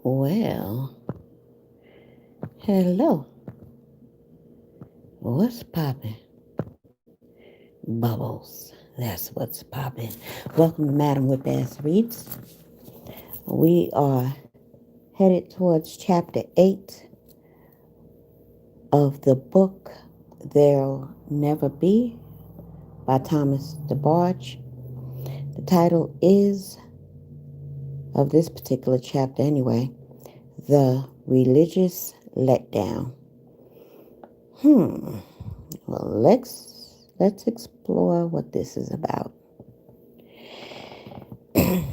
Well, hello. What's poppin'? Bubbles. That's what's poppin'. Welcome to Madam Whip Ass Reads. We are headed towards chapter 8 of the book There'll Never Be by Thomas Debarge. The title is, of this particular chapter anyway, The Religious Letdown. Well, let's explore what this is about. I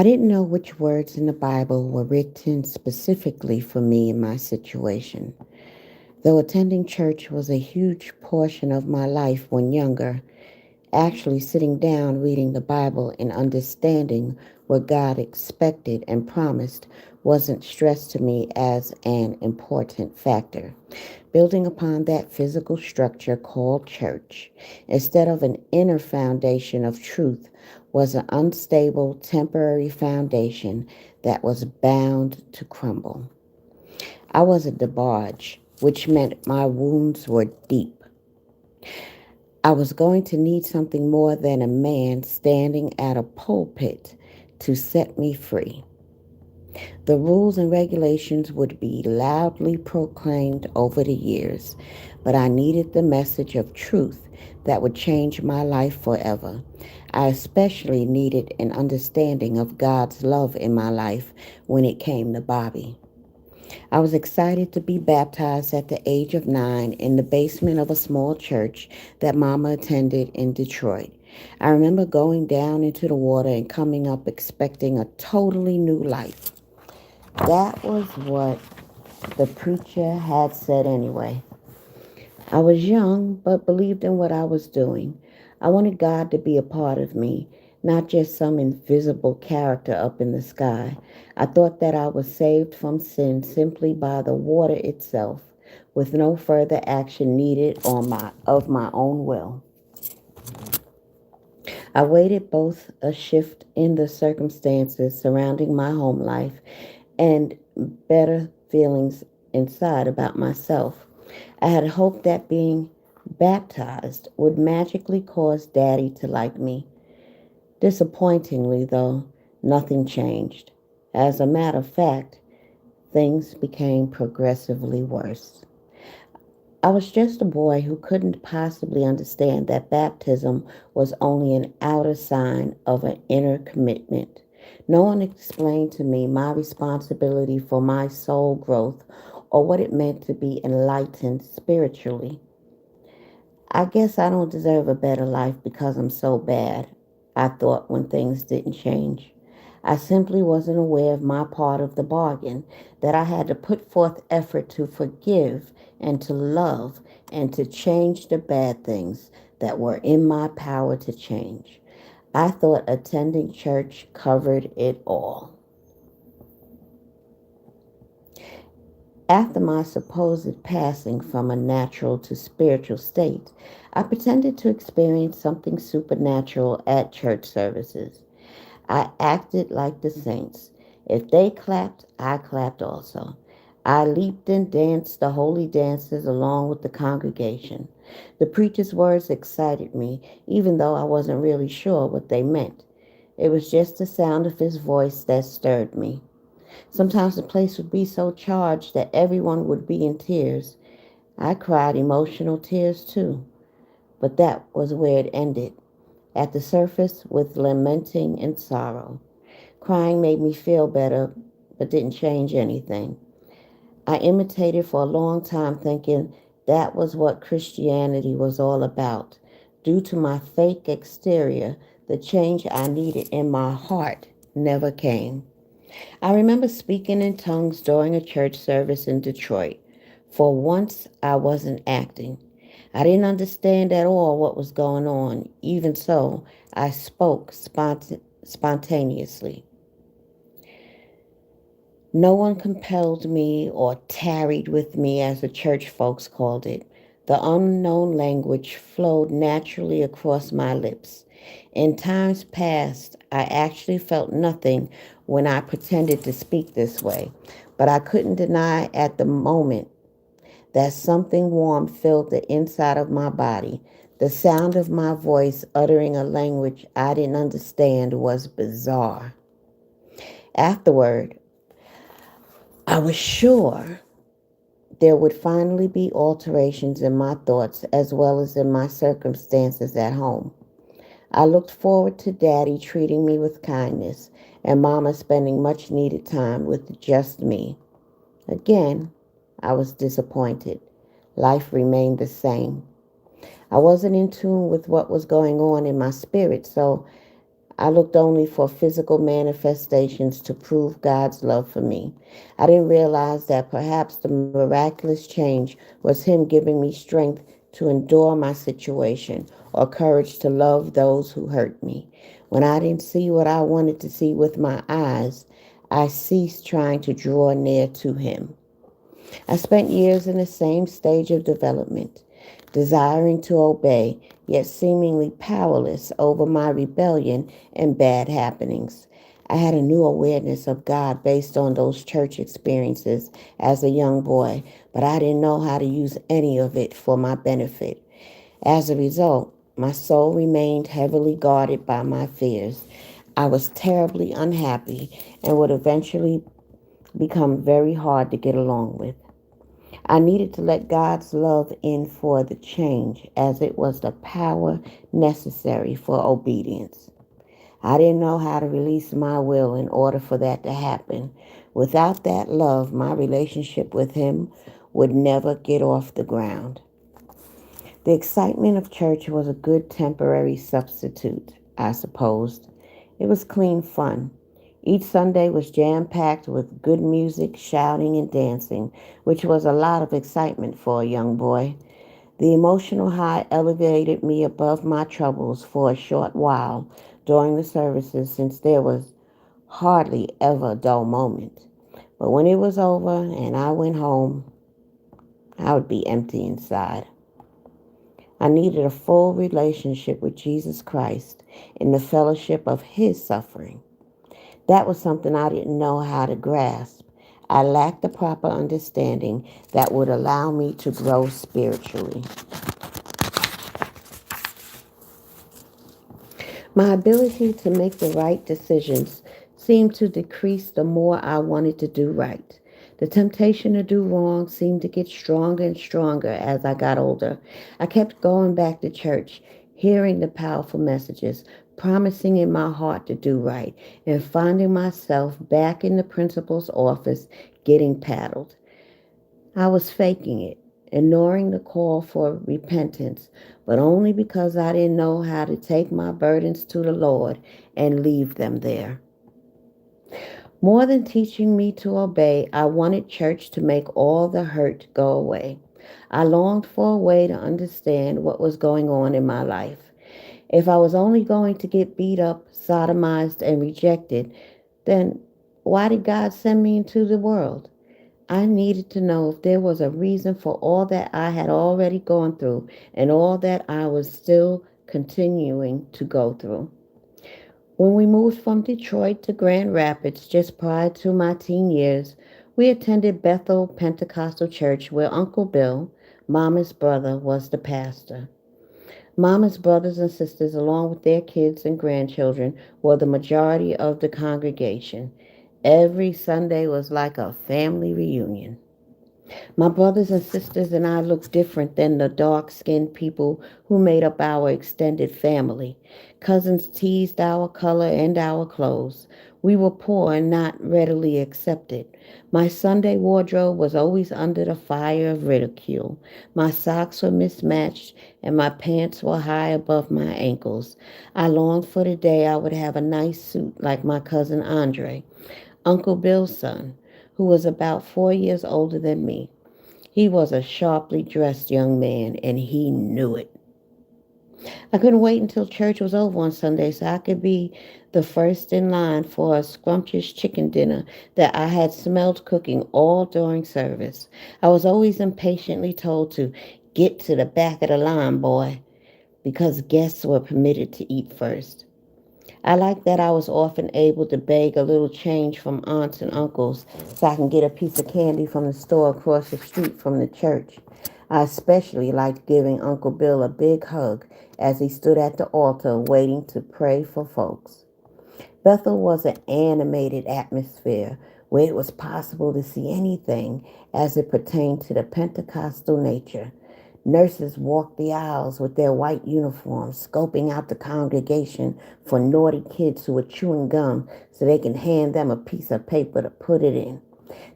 didn't know which words in the Bible were written specifically for me in my situation. Though attending church was a huge portion of my life when younger, actually sitting down reading the Bible and understanding what God expected and promised wasn't stressed to me as an important factor. Building upon that physical structure called church, instead of an inner foundation of truth, was an unstable, temporary foundation that was bound to crumble. I was a Debarge, which meant my wounds were deep. I was going to need something more than a man standing at a pulpit to set me free. The rules and regulations would be loudly proclaimed over the years, but I needed the message of truth that would change my life forever. I especially needed an understanding of God's love in my life when it came to Bobby. I was excited to be baptized at the age of 9 in the basement of a small church that Mama attended in Detroit. I remember going down into the water and coming up expecting a totally new life. That was what the preacher had said anyway. I was young, but believed in what I was doing. I wanted God to be a part of me, not just some invisible character up in the sky. I thought that I was saved from sin simply by the water itself, with no further action needed of my own will. I waited both a shift in the circumstances surrounding my home life and better feelings inside about myself. I had hoped that being baptized would magically cause Daddy to like me. Disappointingly, though, nothing changed. As a matter of fact, things became progressively worse. I was just a boy who couldn't possibly understand that baptism was only an outer sign of an inner commitment. No one explained to me my responsibility for my soul growth or what it meant to be enlightened spiritually. I guess I don't deserve a better life because I'm so bad, I thought when things didn't change. I simply wasn't aware of my part of the bargain, that I had to put forth effort to forgive and to love and to change the bad things that were in my power to change. I thought attending church covered it all. After my supposed passing from a natural to spiritual state, I pretended to experience something supernatural at church services. I acted like the saints. If they clapped, I clapped also. I leaped and danced the holy dances along with the congregation. The preacher's words excited me, even though I wasn't really sure what they meant. It was just the sound of his voice that stirred me. Sometimes the place would be so charged that everyone would be in tears. I cried emotional tears too, but that was where it ended, at the surface with lamenting and sorrow. Crying made me feel better, but didn't change anything. I imitated for a long time thinking that was what Christianity was all about. Due to my fake exterior, the change I needed in my heart never came. I remember speaking in tongues during a church service in Detroit. For once, I wasn't acting. I didn't understand at all what was going on. Even so, I spoke spontaneously. No one compelled me or tarried with me, as the church folks called it. The unknown language flowed naturally across my lips. In times past, I actually felt nothing when I pretended to speak this way, but I couldn't deny at the moment that something warm filled the inside of my body. The sound of my voice uttering a language I didn't understand was bizarre. Afterward, I was sure there would finally be alterations in my thoughts as well as in my circumstances at home. I looked forward to Daddy treating me with kindness and Mama spending much needed time with just me. Again, I was disappointed. Life remained the same. I wasn't in tune with what was going on in my spirit, so I looked only for physical manifestations to prove God's love for me. I didn't realize that perhaps the miraculous change was Him giving me strength to endure my situation or courage to love those who hurt me. When I didn't see what I wanted to see with my eyes, I ceased trying to draw near to Him. I spent years in the same stage of development, desiring to obey, yet seemingly powerless over my rebellion and bad happenings. I had a new awareness of God based on those church experiences as a young boy, but I didn't know how to use any of it for my benefit. As a result, my soul remained heavily guarded by my fears. I was terribly unhappy and would eventually become very hard to get along with. I needed to let God's love in for the change, as it was the power necessary for obedience. I didn't know how to release my will in order for that to happen. Without that love, my relationship with Him would never get off the ground. The excitement of church was a good temporary substitute, I supposed. It was clean fun. Each Sunday was jam-packed with good music, shouting, and dancing, which was a lot of excitement for a young boy. The emotional high elevated me above my troubles for a short while during the services, since there was hardly ever a dull moment. But when it was over and I went home, I would be empty inside. I needed a full relationship with Jesus Christ in the fellowship of His suffering. That was something I didn't know how to grasp. I lacked the proper understanding that would allow me to grow spiritually. My ability to make the right decisions seemed to decrease the more I wanted to do right. The temptation to do wrong seemed to get stronger and stronger as I got older. I kept going back to church, hearing the powerful messages, promising in my heart to do right, and finding myself back in the principal's office getting paddled. I was faking it, ignoring the call for repentance, but only because I didn't know how to take my burdens to the Lord and leave them there. More than teaching me to obey, I wanted church to make all the hurt go away. I longed for a way to understand what was going on in my life. If I was only going to get beat up, sodomized, and rejected, then why did God send me into the world? I needed to know if there was a reason for all that I had already gone through and all that I was still continuing to go through. When we moved from Detroit to Grand Rapids just prior to my teen years, we attended Bethel Pentecostal Church where Uncle Bill, Mama's brother, was the pastor. Mama's brothers and sisters, along with their kids and grandchildren, were the majority of the congregation. Every Sunday was like a family reunion. My brothers and sisters and I looked different than the dark-skinned people who made up our extended family. Cousins teased our color and our clothes. We were poor and not readily accepted. My Sunday wardrobe was always under the fire of ridicule. My socks were mismatched and my pants were high above my ankles. I longed for the day I would have a nice suit like my cousin Andre, Uncle Bill's son, who was about 4 years older than me. He was a sharply dressed young man, and he knew it. I couldn't wait until church was over on Sunday so I could be the first in line for a scrumptious chicken dinner that I had smelled cooking all during service. I was always impatiently told to get to the back of the line, boy, because guests were permitted to eat first. I liked that I was often able to beg a little change from aunts and uncles so I can get a piece of candy from the store across the street from the church. I especially liked giving Uncle Bill a big hug as he stood at the altar waiting to pray for folks. Bethel was an animated atmosphere where it was possible to see anything as it pertained to the Pentecostal nature. Nurses walked the aisles with their white uniforms, scoping out the congregation for naughty kids who were chewing gum so they can hand them a piece of paper to put it in.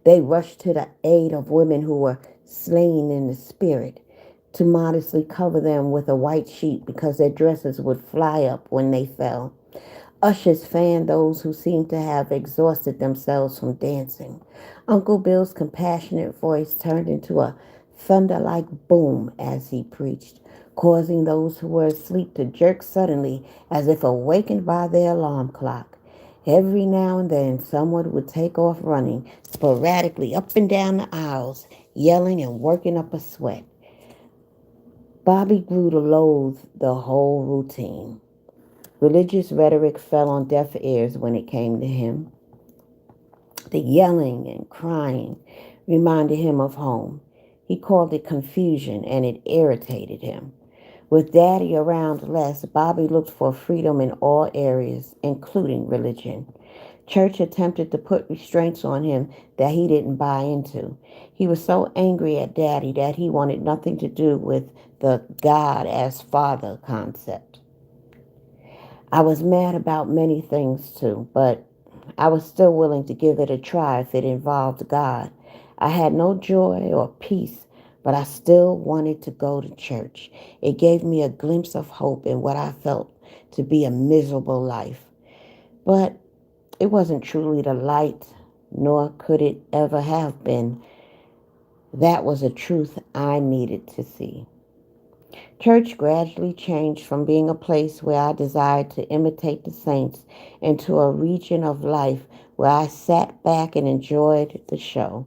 They rushed to the aid of women who were slain in the spirit to modestly cover them with a white sheet because their dresses would fly up when they fell. Ushers fanned those who seemed to have exhausted themselves from dancing. Uncle Bill's compassionate voice turned into a thunder like boom as he preached, causing those who were asleep to jerk suddenly as if awakened by their alarm clock. Every now and then, someone would take off running sporadically up and down the aisles, yelling and working up a sweat. Bobby grew to loathe the whole routine. Religious rhetoric fell on deaf ears when it came to him. The yelling and crying reminded him of home. He called it confusion and it irritated him. With Daddy around less, Bobby looked for freedom in all areas, including religion. Church attempted to put restraints on him that he didn't buy into. He was so angry at Daddy that he wanted nothing to do with the God as Father concept. I was mad about many things too, but I was still willing to give it a try if it involved God. I had no joy or peace, but I still wanted to go to church. It gave me a glimpse of hope in what I felt to be a miserable life. But it wasn't truly the light, nor could it ever have been. That was a truth I needed to see. Church gradually changed from being a place where I desired to imitate the saints into a region of life where I sat back and enjoyed the show.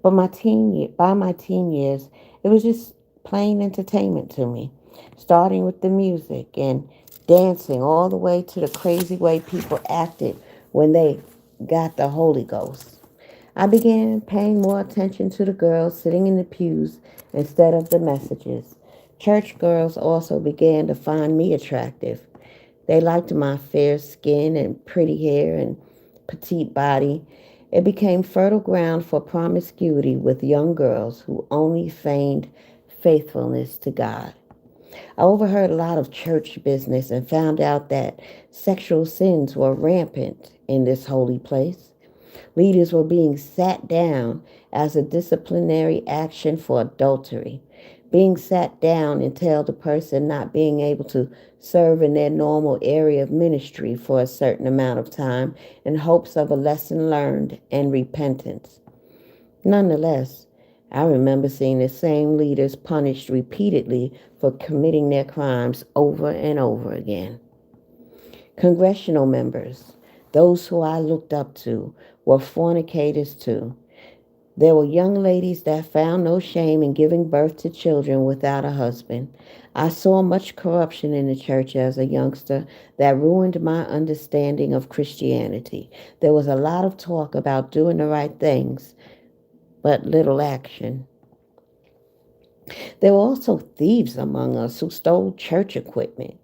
But by my teen years, it was just plain entertainment to me, starting with the music and dancing all the way to the crazy way people acted when they got the Holy Ghost. I began paying more attention to the girls sitting in the pews instead of the messages. Church girls also began to find me attractive. They liked my fair skin and pretty hair and petite body. It became fertile ground for promiscuity with young girls who only feigned faithfulness to God. I overheard a lot of church business and found out that sexual sins were rampant in this holy place. Leaders were being sat down as a disciplinary action for adultery. Being sat down entailed a person not being able to serve in their normal area of ministry for a certain amount of time in hopes of a lesson learned and repentance. Nonetheless, I remember seeing the same leaders punished repeatedly for committing their crimes over and over again. Congressional members, those who I looked up to, were fornicators too. There were young ladies that found no shame in giving birth to children without a husband. I saw much corruption in the church as a youngster that ruined my understanding of Christianity. There was a lot of talk about doing the right things, but little action. There were also thieves among us who stole church equipment.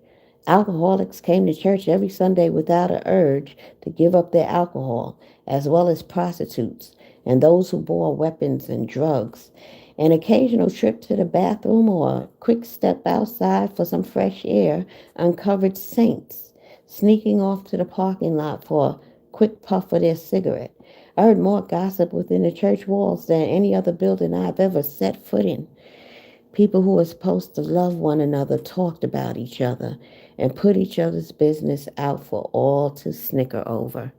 Alcoholics came to church every Sunday without an urge to give up their alcohol, as well as prostitutes and those who bore weapons and drugs. An occasional trip to the bathroom or a quick step outside for some fresh air uncovered saints sneaking off to the parking lot for a quick puff of their cigarette. I heard more gossip within the church walls than any other building I've ever set foot in. People who were supposed to love one another talked about each other and put each other's business out for all to snicker over.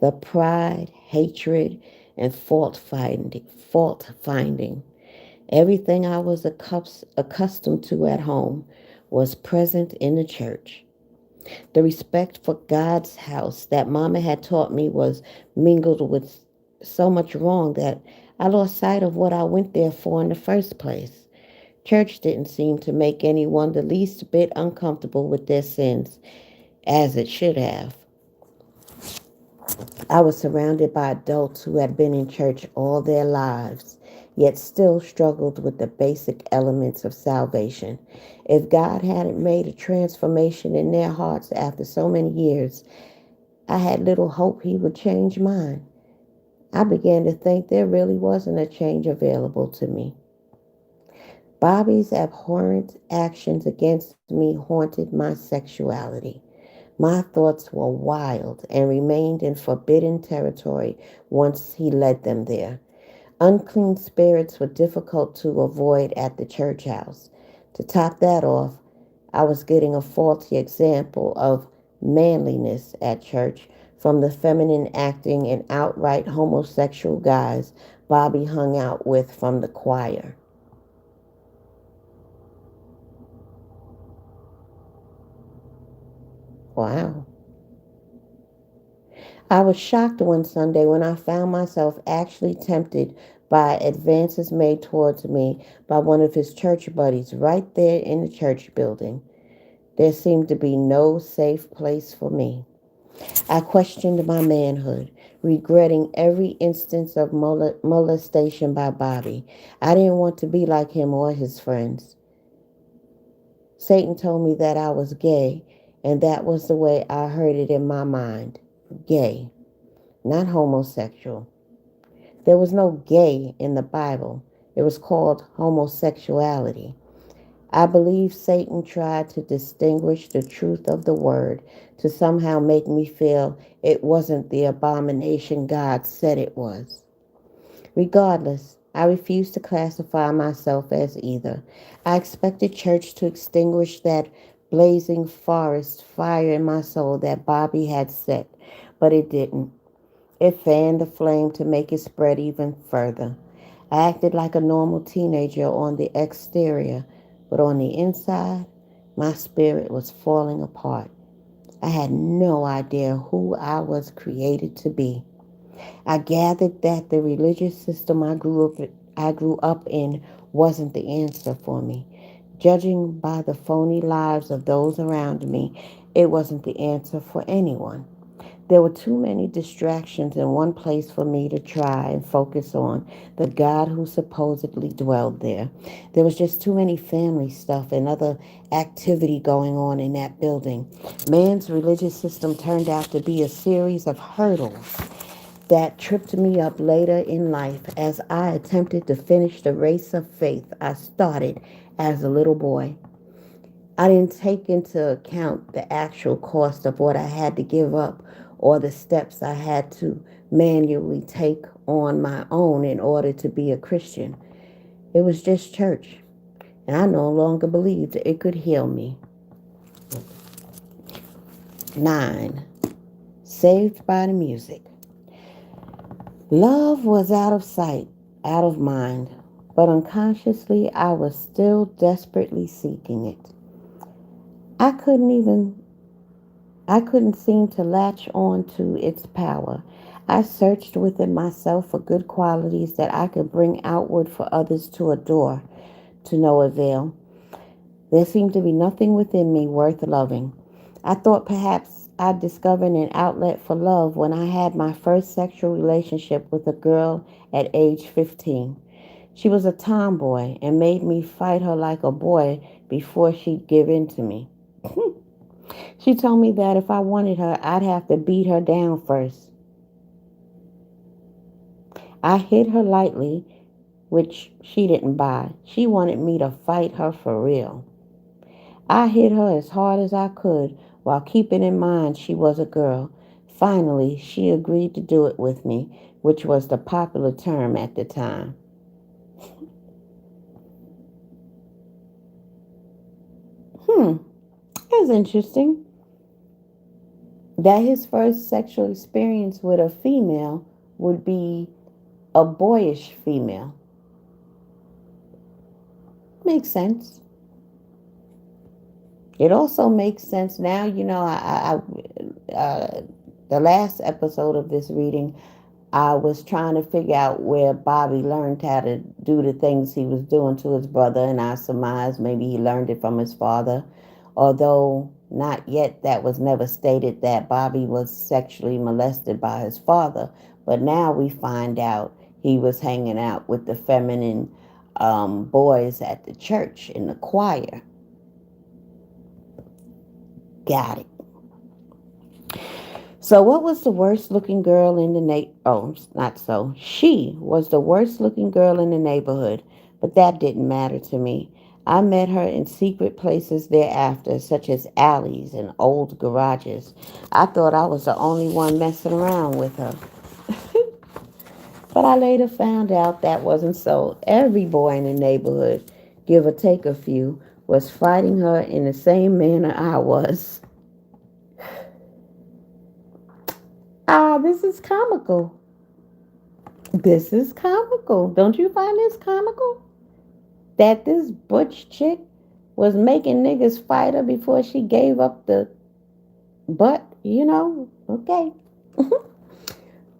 The pride, hatred, and fault finding. Everything I was accustomed to at home was present in the church. The respect for God's house that Mama had taught me was mingled with so much wrong that I lost sight of what I went there for in the first place. Church didn't seem to make anyone the least bit uncomfortable with their sins. as it should have. I was surrounded by adults who had been in church all their lives, yet still struggled with the basic elements of salvation. If God hadn't made a transformation in their hearts after so many years, I had little hope He would change mine. I began to think there really wasn't a change available to me. Bobby's abhorrent actions against me haunted my sexuality. My thoughts were wild and remained in forbidden territory once he led them there. Unclean spirits were difficult to avoid at the church house. To top that off, I was getting a faulty example of manliness at church from the feminine acting and outright homosexual guys Bobby hung out with from the choir. Wow. I was shocked one Sunday when I found myself actually tempted by advances made towards me by one of his church buddies right there in the church building. There seemed to be no safe place for me. I questioned my manhood, regretting every instance of molestation by Bobby. I didn't want to be like him or his friends. Satan told me that I was gay, and that was the way I heard it in my mind. Gay, not homosexual. There was no gay in the Bible. It was called homosexuality. I believe Satan tried to distinguish the truth of the word to somehow make me feel it wasn't the abomination God said it was. Regardless, I refused to classify myself as either. I expected church to extinguish that blazing forest fire in my soul that Bobby had set, but it didn't. It fanned the flame to make it spread even further. I acted like a normal teenager on the exterior, but on the inside, my spirit was falling apart. I had no idea who I was created to be. I gathered that the religious system I grew up in wasn't the answer for me. Judging by the phony lives of those around me, it wasn't the answer for anyone. There were too many distractions in one place for me to try and focus on the God who supposedly dwelled there. There was just too many family stuff and other activity going on in that building. Man's religious system turned out to be a series of hurdles that tripped me up later in life as I attempted to finish the race of faith I started as a little boy. I didn't take into account the actual cost of what I had to give up or the steps I had to manually take on my own in order to be a Christian. It was just church, and I no longer believed it could heal me. 9. Saved by the music. Love was out of sight, out of mind, but unconsciously I was still desperately seeking it. I couldn't even I couldn't seem to latch on to its power. I searched within myself for good qualities that I could bring outward for others to adore, to no avail. There seemed to be nothing within me worth loving. I thought perhaps I'd discovered an outlet for love when I had my first sexual relationship with a girl at age 15. She was a tomboy and made me fight her like a boy before she'd give in to me. She told me that if I wanted her, I'd have to beat her down first. I hit her lightly, which she didn't buy. She wanted me to fight her for real. I hit her as hard as I could while keeping in mind she was a girl. Finally, she agreed to do it with me, which was the popular term at the time. That's interesting. That his first sexual experience with a female would be a boyish female. Makes sense. It also makes sense now. The last episode of this reading, I was trying to figure out where Bobby learned how to do the things he was doing to his brother, and I surmised maybe he learned it from his father. Although Not yet, that was never stated that Bobby was sexually molested by his father, but now we find out he was hanging out with the feminine boys at the church in the choir. Got it. So, what was the worst looking girl in the Oh, not so. She was the worst looking girl in the neighborhood, but that didn't matter to me. I met her in secret places thereafter, such as alleys and old garages. I thought I was the only one messing around with her, but I later found out that wasn't so. Every boy in the neighborhood, give or take a few, was fighting her in the same manner I was. Ah, this is comical. This is comical. Don't you find this comical? That this butch chick was making niggas fight her before she gave up the butt. Okay.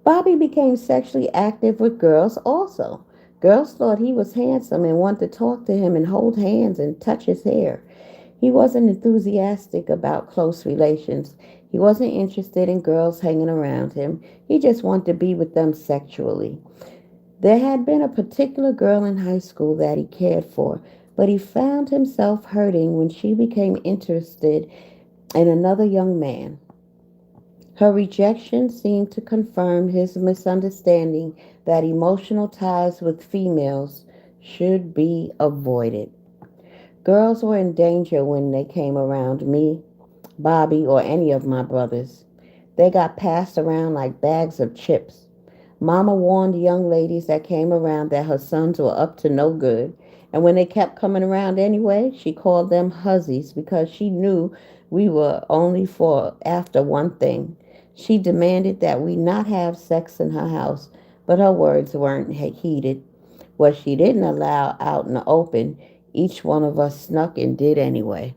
Bobby became sexually active with girls also. Girls thought he was handsome and wanted to talk to him and hold hands and touch his hair. He wasn't enthusiastic about close relations. He wasn't interested in girls hanging around him. He just wanted to be with them sexually. There had been a particular girl in high school that he cared for, but he found himself hurting when she became interested in another young man. Her rejection seemed to confirm his misunderstanding that emotional ties with females should be avoided. Girls were in danger when they came around me, Bobby, or any of my brothers. They got passed around like bags of chips. Mama warned young ladies that came around that her sons were up to no good, and when they kept coming around anyway, she called them hussies because she knew we were only for after one thing. She demanded that we not have sex in her house, but her words weren't heeded. What she didn't allow out in the open, each one of us snuck and did anyway.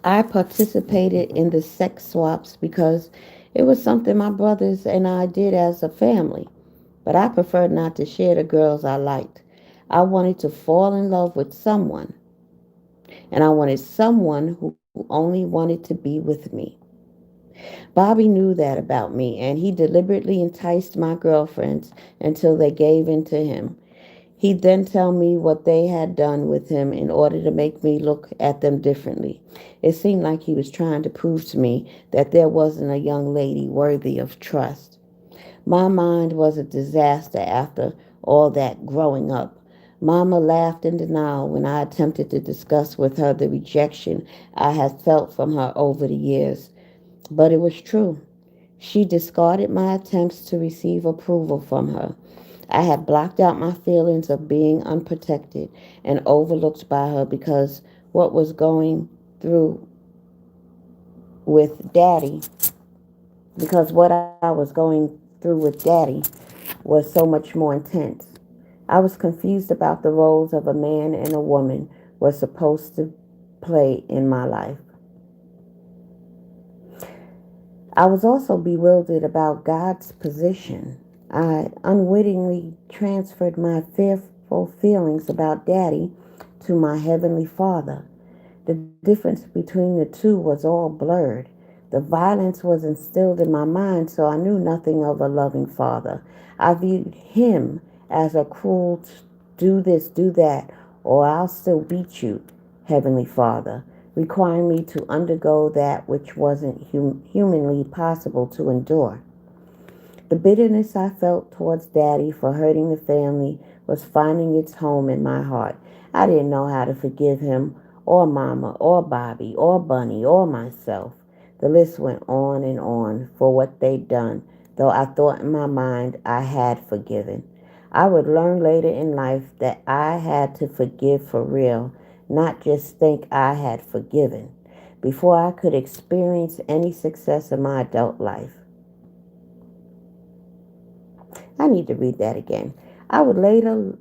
I participated in the sex swaps because it was something my brothers and I did as a family, but I preferred not to share the girls I liked. I wanted to fall in love with someone, and I wanted someone who only wanted to be with me. Bobby knew that about me, and he deliberately enticed my girlfriends until they gave in to him. He'd then tell me what they had done with him in order to make me look at them differently. It seemed like he was trying to prove to me that there wasn't a young lady worthy of trust. My mind was a disaster after all that growing up. Mama laughed in denial when I attempted to discuss with her the rejection I had felt from her over the years. But it was true. She discarded my attempts to receive approval from her. I had blocked out my feelings of being unprotected and overlooked by her what was going through with daddy, because what I was going through with daddy was so much more intense. I was confused about the roles of a man and a woman were supposed to play in my life. I was also bewildered about God's position. I unwittingly transferred my fearful feelings about Daddy to my Heavenly Father. The difference between the two was all blurred. The violence was instilled in my mind, so I knew nothing of a loving Father. I viewed Him as a cruel, do this, do that, or I'll still beat you, Heavenly Father, requiring me to undergo that which wasn't humanly possible to endure. The bitterness I felt towards Daddy for hurting the family was finding its home in my heart. I didn't know how to forgive him, or Mama, or Bobby, or Bunny, or myself. The list went on and on for what they'd done, though I thought in my mind I had forgiven. I would learn later in life that I had to forgive for real, not just think I had forgiven, before I could experience any success in my adult life. I need to read that again. I would later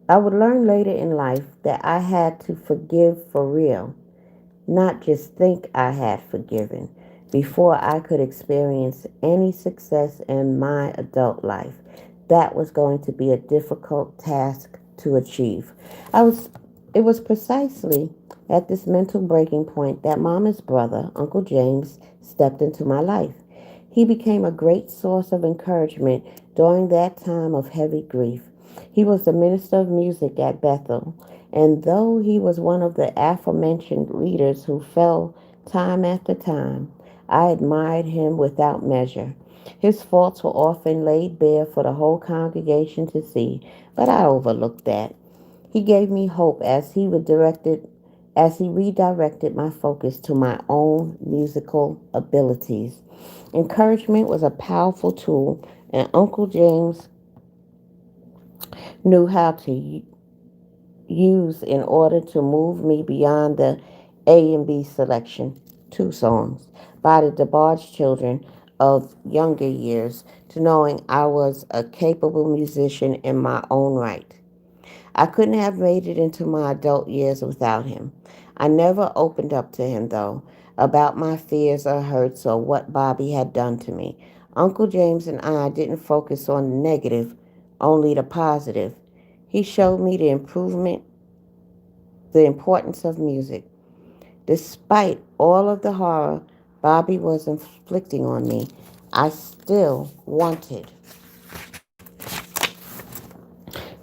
I would learn later in life that I had to forgive for real, not just think I had forgiven, before I could experience any success in my adult life. That was going to be a difficult task to achieve. I was it was precisely At this mental breaking point, that Mama's brother, Uncle James, stepped into my life. He became a great source of encouragement during that time of heavy grief. He was the minister of music at Bethel, and though he was one of the aforementioned leaders who fell time after time, I admired him without measure. His faults were often laid bare for the whole congregation to see, but I overlooked that. He gave me hope as he redirected my focus to my own musical abilities. Encouragement was a powerful tool, and Uncle James knew how to use in order to move me beyond the A and B selection, two songs, by the Debarge children of younger years, to knowing I was a capable musician in my own right. I couldn't have made it into my adult years without him. I never opened up to him, though, about my fears or hurts or what Bobby had done to me. Uncle James and I didn't focus on the negative, only the positive. He showed me the importance of music. Despite all of the horror Bobby was inflicting on me, I still wanted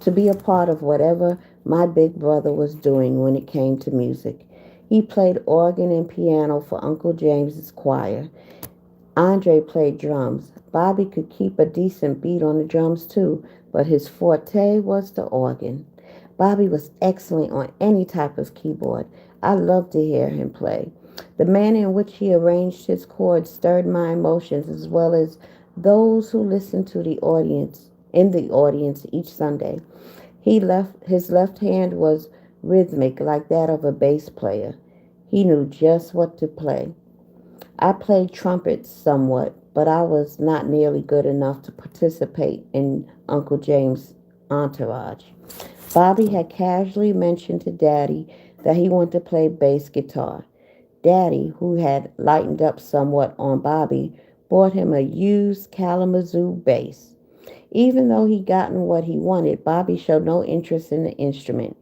to be a part of whatever my big brother was doing when it came to music. He played organ and piano for Uncle James's choir. Andre played drums. Bobby could keep a decent beat on the drums too, but his forte was the organ. Bobby was excellent on any type of keyboard. I loved to hear him play. The manner in which he arranged his chords stirred my emotions as well as those who listened to the audience in the audience each Sunday. His left hand was rhythmic like that of a bass player. He knew just what to play. I played trumpet somewhat, but I was not nearly good enough to participate in Uncle James' entourage. Bobby had casually mentioned to Daddy that he wanted to play bass guitar. Daddy, who had lightened up somewhat on Bobby, bought him a used Kalamazoo bass. Even though he'd gotten what he wanted, Bobby showed no interest in the instrument.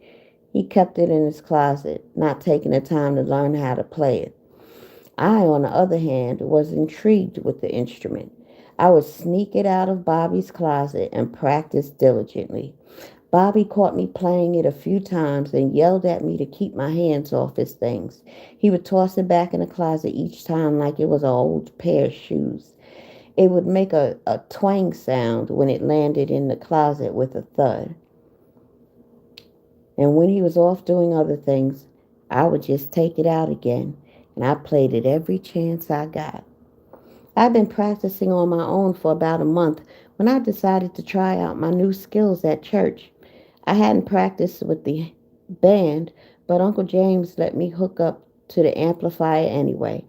He kept it in his closet, not taking the time to learn how to play it. I, on the other hand, was intrigued with the instrument. I would sneak it out of Bobby's closet and practice diligently. Bobby caught me playing it a few times and yelled at me to keep my hands off his things. He would toss it back in the closet each time like it was an old pair of shoes. It would make a twang sound when it landed in the closet with a thud. And when he was off doing other things, I would just take it out again, and I played it every chance I got. I've been practicing on my own for about a month when I decided to try out my new skills at church. I hadn't practiced with the band, but Uncle James let me hook up to the amplifier anyway.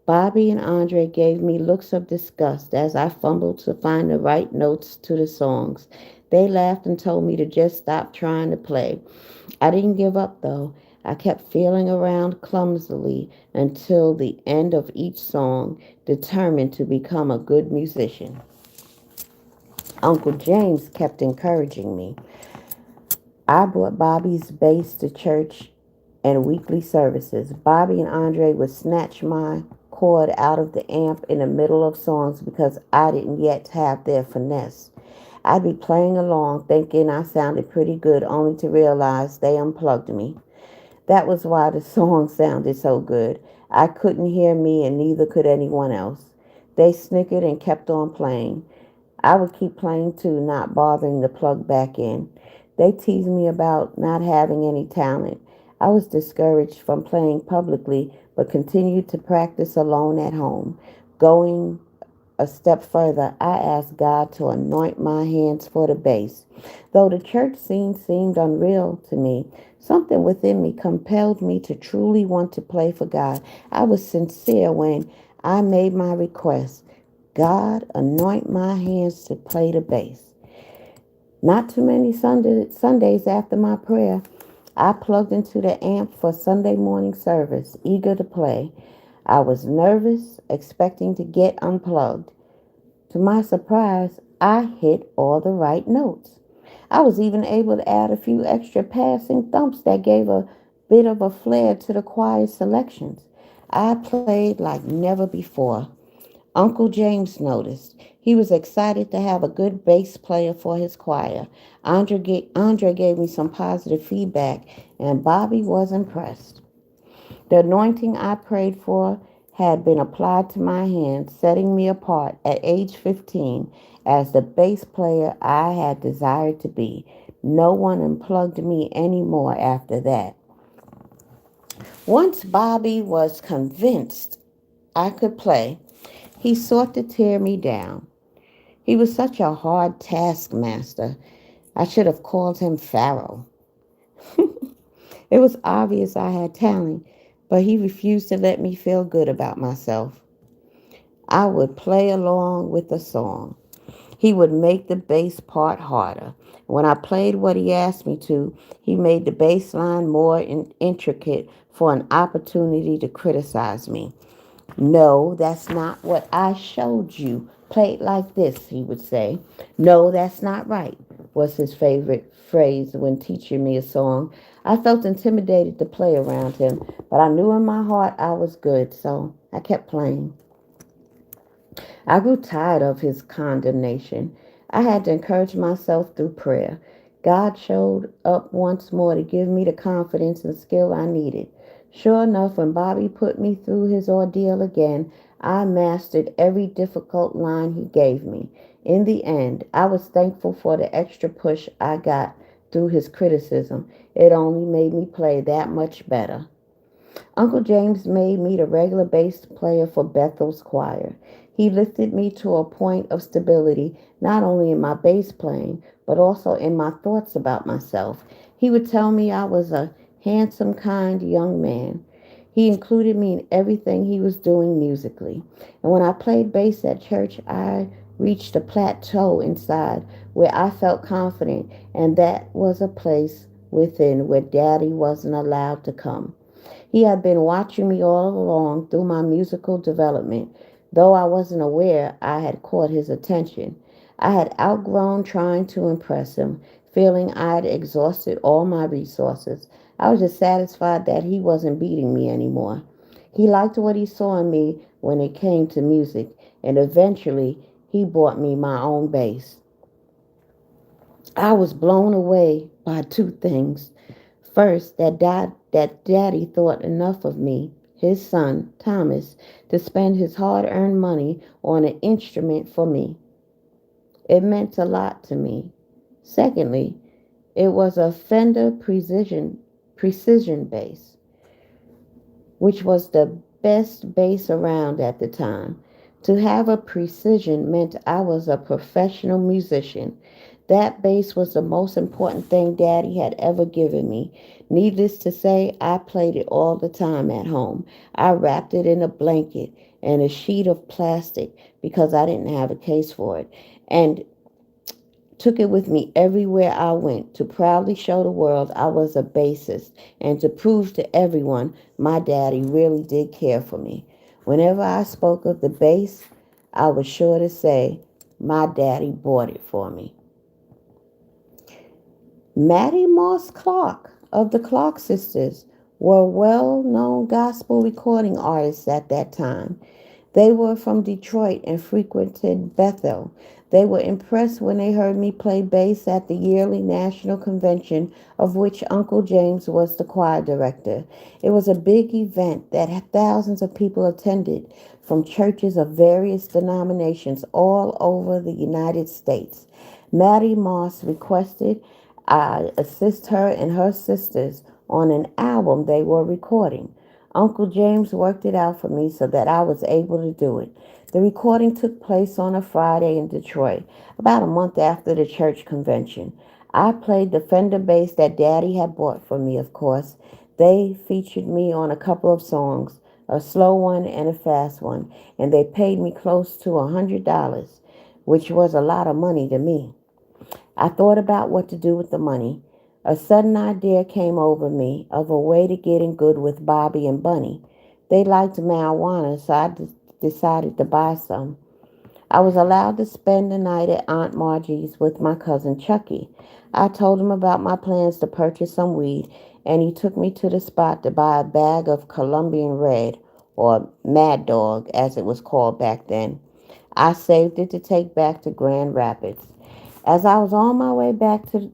Bobby and Andre gave me looks of disgust as I fumbled to find the right notes to the songs. They laughed and told me to just stop trying to play. I didn't give up though. I kept feeling around clumsily until the end of each song, determined to become a good musician. Uncle James kept encouraging me. I brought Bobby's bass to church and weekly services. Bobby and Andre would snatch my cord out of the amp in the middle of songs because I didn't yet have their finesse. I'd be playing along thinking I sounded pretty good only to realize they unplugged me. That was why the song sounded so good. I couldn't hear me and neither could anyone else. They snickered and kept on playing. I would keep playing too, not bothering to plug back in. They teased me about not having any talent. I was discouraged from playing publicly, but continued to practice alone at home. Going a step further, I asked God to anoint my hands for the bass. Though the church scene seemed unreal to me, something within me compelled me to truly want to play for God. I was sincere when I made my request. God, anoint my hands to play the bass. Not too many Sundays after my prayer, I plugged into the amp for Sunday morning service, eager to play. I was nervous, expecting to get unplugged. To my surprise, I hit all the right notes. I was even able to add a few extra passing thumps that gave a bit of a flair to the choir selections. I played like never before. Uncle James noticed. He was excited to have a good bass player for his choir. Andre gave me some positive feedback, and Bobby was impressed. The anointing I prayed for had been applied to my hands, setting me apart at age 15 as the bass player I had desired to be. No one unplugged me anymore after that. Once Bobby was convinced I could play, he sought to tear me down. He was such a hard taskmaster. I should have called him Pharaoh. It was obvious I had talent, but he refused to let me feel good about myself. I would play along with the song. He would make the bass part harder. When I played what he asked me to, he made the bass line more intricate for an opportunity to criticize me. No, that's not what I showed you. Play it like this, he would say. No, that's not right, was his favorite phrase when teaching me a song. I felt intimidated to play around him, but I knew in my heart I was good, so I kept playing. I grew tired of his condemnation. I had to encourage myself through prayer. God showed up once more to give me the confidence and skill I needed. Sure enough, when Bobby put me through his ordeal again, I mastered every difficult line he gave me. In the end, I was thankful for the extra push I got through his criticism. It only made me play that much better. Uncle James made me the regular bass player for Bethel's choir. He lifted me to a point of stability, not only in my bass playing, but also in my thoughts about myself. He would tell me I was a handsome, kind young man. He included me in everything he was doing musically. And when I played bass at church, I reached a plateau inside where I felt confident, and that was a place within where Daddy wasn't allowed to come. He had been watching me all along through my musical development. Though I wasn't aware I had caught his attention. I had outgrown trying to impress him, feeling I'd exhausted all my resources. I was just satisfied that he wasn't beating me anymore. He liked what he saw in me when it came to music, and eventually he bought me my own bass. I was blown away by two things. First, that Daddy thought enough of me, his son, Thomas, to spend his hard-earned money on an instrument for me. It meant a lot to me. Secondly, it was a Fender precision bass, which was the best bass around at the time. To have a precision meant I was a professional musician. That bass was the most important thing Daddy had ever given me. Needless to say, I played it all the time at home. I wrapped it in a blanket and a sheet of plastic because I didn't have a case for it, and took it with me everywhere I went to proudly show the world I was a bassist and to prove to everyone my daddy really did care for me. Whenever I spoke of the bass, I was sure to say, my daddy bought it for me. Mattie Moss Clark of the Clark Sisters were well-known gospel recording artists at that time. They were from Detroit and frequented Bethel. They were impressed when they heard me play bass at the yearly national convention of which Uncle James was the choir director. It was a big event that thousands of people attended from churches of various denominations all over the United States. Mattie Moss requested I assist her and her sisters on an album they were recording. Uncle James worked it out for me so that I was able to do it. The recording took place on a Friday in Detroit, about a month after the church convention. I played the Fender bass that Daddy had bought for me, of course. They featured me on a couple of songs, a slow one and a fast one, and they paid me close to $100, which was a lot of money to me. I thought about what to do with the money. A sudden idea came over me of a way to get in good with Bobby and Bunny. They liked marijuana, so I decided to buy some. I was allowed to spend the night at Aunt Margie's with my cousin Chucky. I told him about my plans to purchase some weed, and he took me to the spot to buy a bag of Colombian Red, or Mad Dog as it was called back then. I saved it to take back to Grand Rapids. As I was on my way back to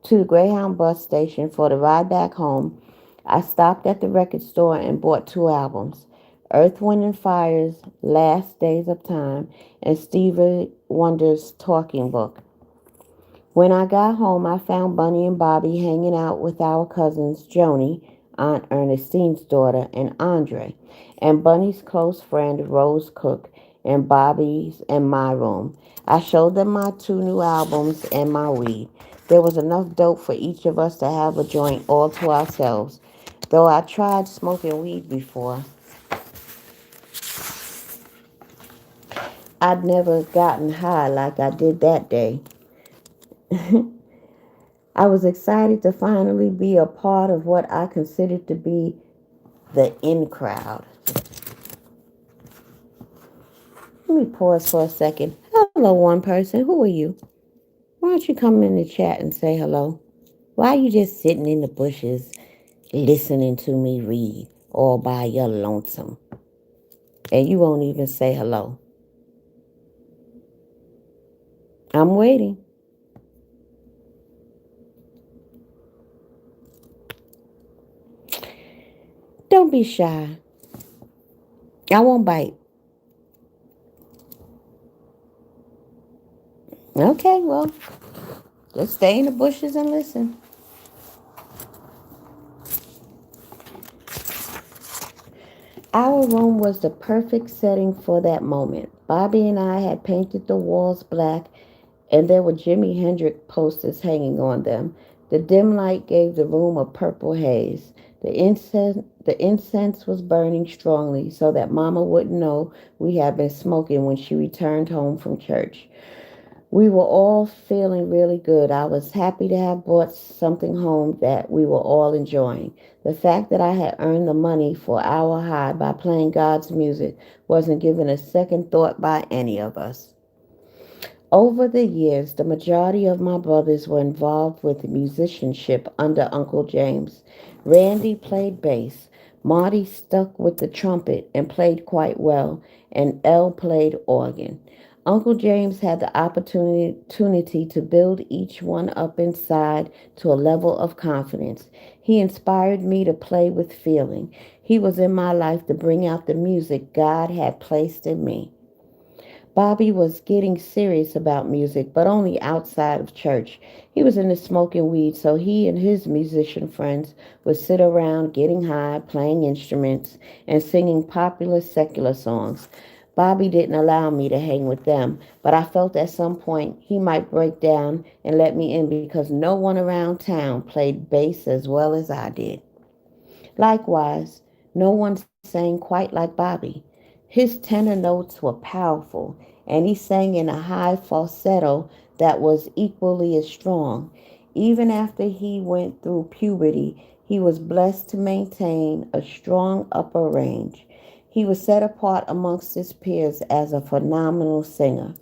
the Greyhound bus station for the ride back home, I stopped at the record store and bought two albums: Earth, Wind, and Fire's Last Days of Time and Stevie Wonder's Talking Book. When I got home, I found Bunny and Bobby hanging out with our cousins Joni, Aunt Ernestine's daughter, and Andre, and Bunny's close friend Rose Cook in Bobby's and my room. I showed them my two new albums and my weed. There was enough dope for each of us to have a joint all to ourselves. Though I tried smoking weed before, I'd never gotten high like I did that day. I was excited to finally be a part of what I considered to be the in crowd. Let me pause for a second. Hello, one person. Who are you? Why don't you come in the chat and say hello? Why are you just sitting in the bushes listening to me read all by your lonesome? And you won't even say hello. I'm waiting. Don't be shy. I won't bite. Okay, well, just stay in the bushes and listen. Our room was the perfect setting for that moment. Bobby and I had painted the walls black, and there were Jimi Hendrix posters hanging on them. The dim light gave the room a purple haze. The incense was burning strongly so that Mama wouldn't know we had been smoking when she returned home from church. We were all feeling really good. I was happy to have brought something home that we were all enjoying. The fact that I had earned the money for our high by playing God's music wasn't given a second thought by any of us. Over the years, the majority of my brothers were involved with musicianship under Uncle James. Randy played bass, Marty stuck with the trumpet and played quite well, and Elle played organ. Uncle James had the opportunity to build each one up inside to a level of confidence. He inspired me to play with feeling. He was in my life to bring out the music God had placed in me. Bobby was getting serious about music, but only outside of church. He was into smoking weed, so he and his musician friends would sit around getting high, playing instruments, and singing popular secular songs. Bobby didn't allow me to hang with them, but I felt at some point he might break down and let me in because no one around town played bass as well as I did. Likewise, no one sang quite like Bobby. His tenor notes were powerful, and he sang in a high falsetto that was equally as strong. Even after he went through puberty, he was blessed to maintain a strong upper range. He was set apart amongst his peers as a phenomenal singer.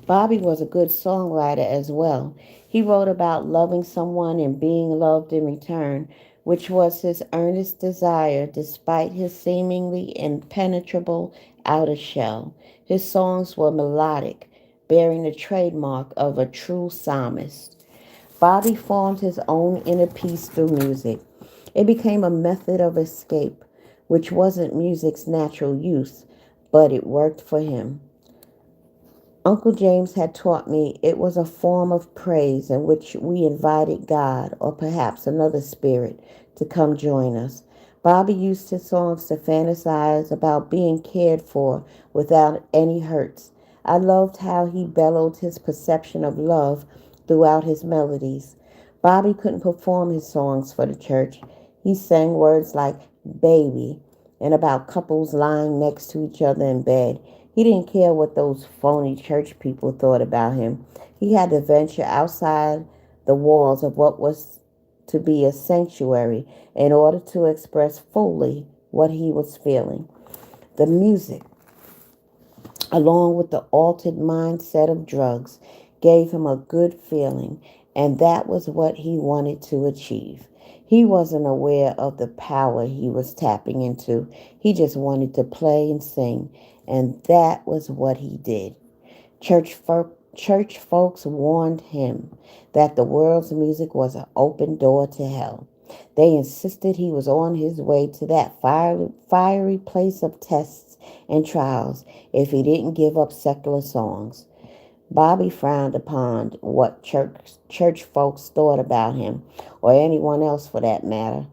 Bobby was a good songwriter as well. He wrote about loving someone and being loved in return, which was his earnest desire despite his seemingly impenetrable outer shell. His songs were melodic, bearing the trademark of a true psalmist. Bobby formed his own inner peace through music. It became a method of escape, which wasn't music's natural use, but it worked for him. Uncle James had taught me it was a form of praise in which we invited God, or perhaps another spirit, to come join us. Bobby used his songs to fantasize about being cared for without any hurts. I loved how he bellowed his perception of love throughout his melodies. Bobby couldn't perform his songs for the church. He sang words like baby and about couples lying next to each other in bed. He didn't care what those phony church people thought about him. He had to venture outside the walls of what was to be a sanctuary in order to express fully what he was feeling. The music along with the altered mindset of drugs, gave him a good feeling, and that was what he wanted to achieve. He wasn't aware of the power he was tapping into. He just wanted to play and sing, and that was what he did. Church folks warned him that the world's music was an open door to hell. They insisted he was on his way to that fiery place of tests and trials if he didn't give up secular songs. Bobby frowned upon what church folks thought about him, or anyone else for that matter.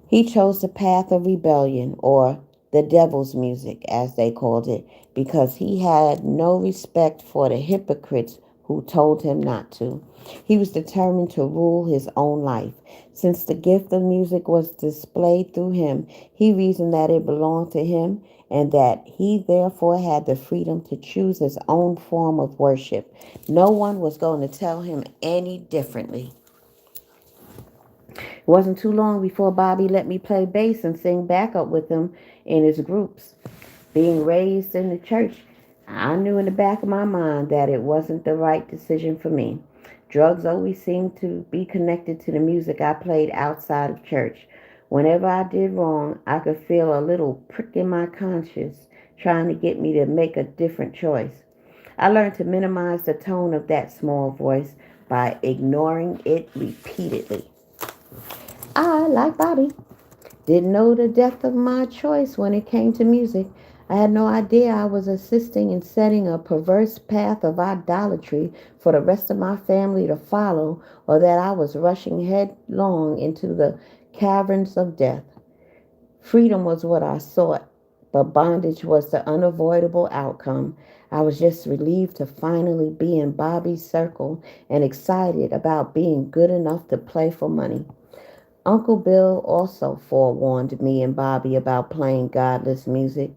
He chose the path of rebellion, or the devil's music, as they called it, because he had no respect for the hypocrites who told him not to. He was determined to rule his own life. Since the gift of music was displayed through him, he reasoned that it belonged to him and that he therefore had the freedom to choose his own form of worship. No one was going to tell him any differently. It wasn't too long before Bobby let me play bass and sing backup with him in his groups. Being raised in the church, I knew in the back of my mind that it wasn't the right decision for me. Drugs always seemed to be connected to the music I played outside of church. Whenever I did wrong, I could feel a little prick in my conscience trying to get me to make a different choice. I learned to minimize the tone of that small voice by ignoring it repeatedly. I, like Bobby, didn't know the depth of my choice when it came to music. I had no idea I was assisting in setting a perverse path of idolatry for the rest of my family to follow, or that I was rushing headlong into the caverns of death. Freedom was what I sought, but bondage was the unavoidable outcome. I was just relieved to finally be in Bobby's circle and excited about being good enough to play for money. Uncle Bill also forewarned me and Bobby about playing godless music.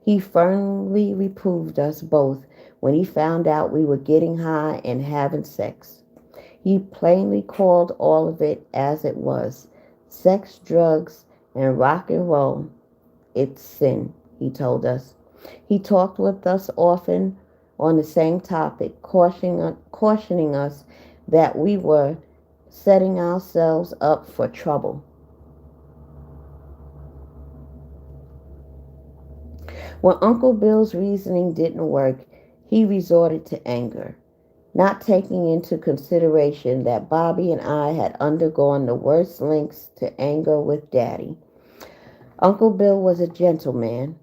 He firmly reproved us both when he found out we were getting high and having sex. He plainly called all of it as it was: sex, drugs, and rock and roll. It's sin, he told us. He talked with us often on the same topic, cautioning us that we were setting ourselves up for trouble. When Uncle Bill's reasoning didn't work, he resorted to anger, not taking into consideration that Bobby and I had undergone the worst lengths to anger with Daddy. Uncle Bill was a gentleman.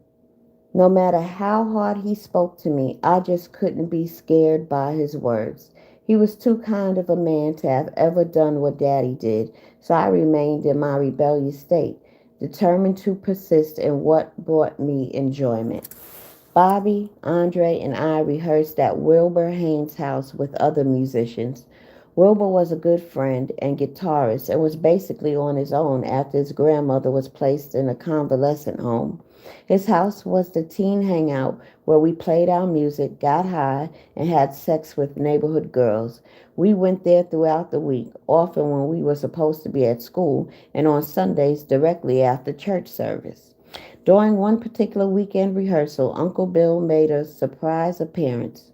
No matter how hard he spoke to me, I just couldn't be scared by his words. He was too kind of a man to have ever done what Daddy did, so I remained in my rebellious state, determined to persist in what brought me enjoyment. Bobby, Andre, and I rehearsed at Wilbur Haynes' house with other musicians. Wilbur was a good friend and guitarist and was basically on his own after his grandmother was placed in a convalescent home. His house was the teen hangout where we played our music, got high, and had sex with neighborhood girls. We went there throughout the week, often when we were supposed to be at school, and on Sundays directly after church service. During one particular weekend rehearsal, Uncle Bill made a surprise appearance.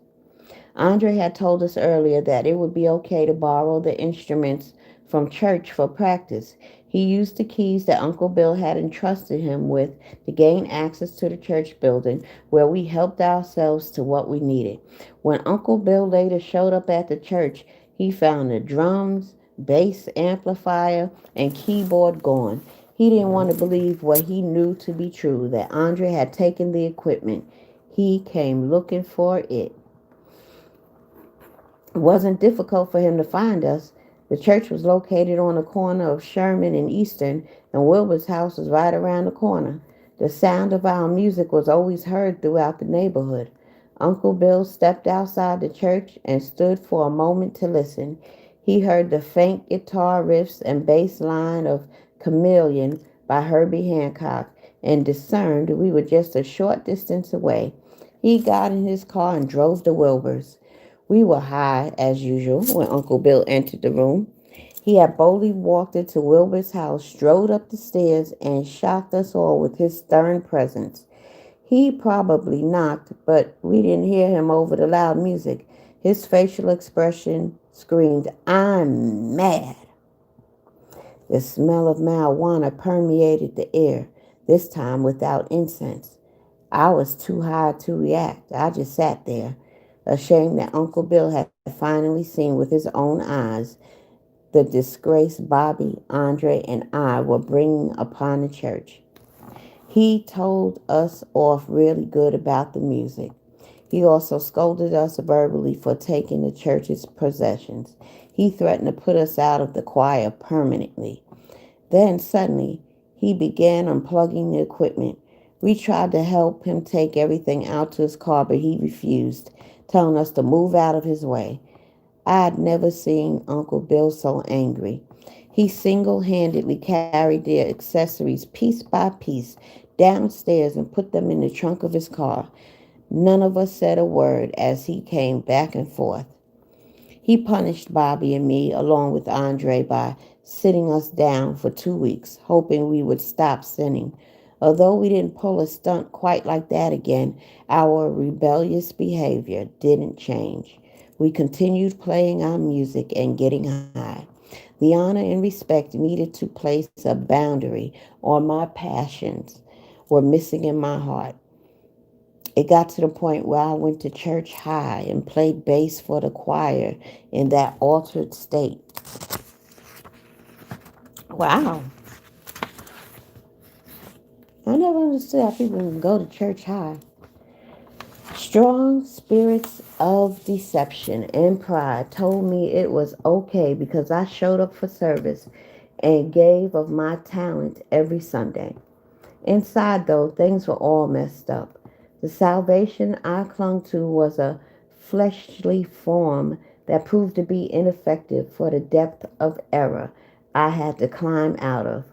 Andre had told us earlier that it would be okay to borrow the instruments from church for practice. He used the keys that Uncle Bill had entrusted him with to gain access to the church building, where we helped ourselves to what we needed. When Uncle Bill later showed up at the church, he found the drums, bass amplifier, and keyboard gone. He didn't want to believe what he knew to be true, that Andre had taken the equipment. He came looking for it. It wasn't difficult for him to find us. The church was located on the corner of Sherman and Eastern, and Wilbur's house was right around the corner. The sound of our music was always heard throughout the neighborhood. Uncle Bill stepped outside the church and stood for a moment to listen. He heard the faint guitar riffs and bass line of Chameleon by Herbie Hancock and discerned we were just a short distance away. He got in his car and drove to Wilbur's. We were high, as usual, when Uncle Bill entered the room. He had boldly walked into Wilbur's house, strode up the stairs, and shocked us all with his stern presence. He probably knocked, but we didn't hear him over the loud music. His facial expression screamed, "I'm mad." The smell of marijuana permeated the air, this time without incense. I was too high to react. I just sat there, ashamed that Uncle Bill had finally seen with his own eyes the disgrace Bobby, Andre, and I were bringing upon the church. He told us off really good about the music. He also scolded us verbally for taking the church's possessions. He threatened to put us out of the choir permanently. Then suddenly, he began unplugging the equipment. We tried to help him take everything out to his car, but he refused, telling us to move out of his way. I'd never seen Uncle Bill so angry. He single-handedly carried the accessories piece by piece downstairs and put them in the trunk of his car. None of us said a word as he came back and forth. He punished Bobby and me, along with Andre, by sitting us down for 2 weeks, hoping we would stop sinning. Although we didn't pull a stunt quite like that again, our rebellious behavior didn't change. We continued playing our music and getting high. The honor and respect needed to place a boundary on my passions were missing in my heart. It got to the point where I went to church high and played bass for the choir in that altered state. Wow. I never understood how people can go to church high. Strong spirits of deception and pride told me it was okay because I showed up for service and gave of my talent every Sunday. Inside, though, things were all messed up. The salvation I clung to was a fleshly form that proved to be ineffective for the depth of error I had to climb out of.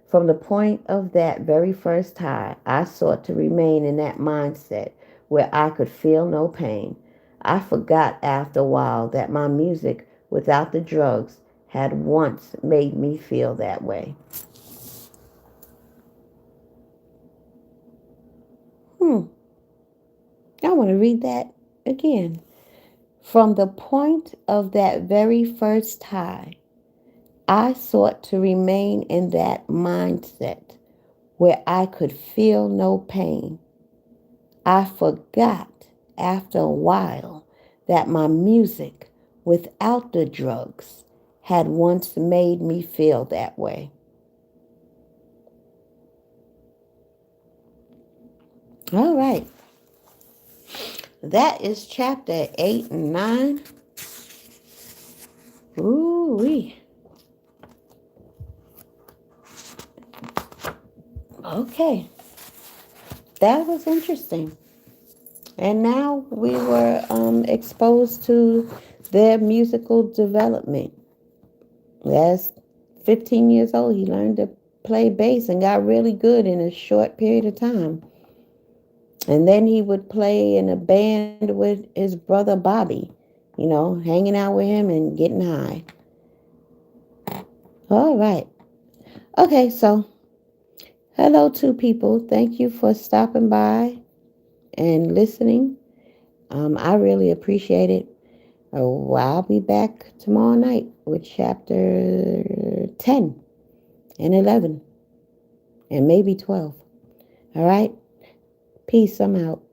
From the point of that very first high, I sought to remain in that mindset where I could feel no pain. I forgot after a while that my music, without the drugs, had once made me feel that way. I want to read that again. From the point of that very first high, I sought to remain in that mindset where I could feel no pain. I forgot after a while that my music without the drugs had once made me feel that way. All right. That is chapter 8 and 9. Ooh-wee. Okay. That was interesting. And now we were exposed to their musical development. As 15 years old, he learned to play bass and got really good in a short period of time. And then he would play in a band with his brother Bobby, hanging out with him and getting high. All right. Okay, so hello, two people. Thank you for stopping by and listening. I really appreciate it. Oh, I'll be back tomorrow night with chapter 10 and 11 and maybe 12. All right? Peace. I'm out.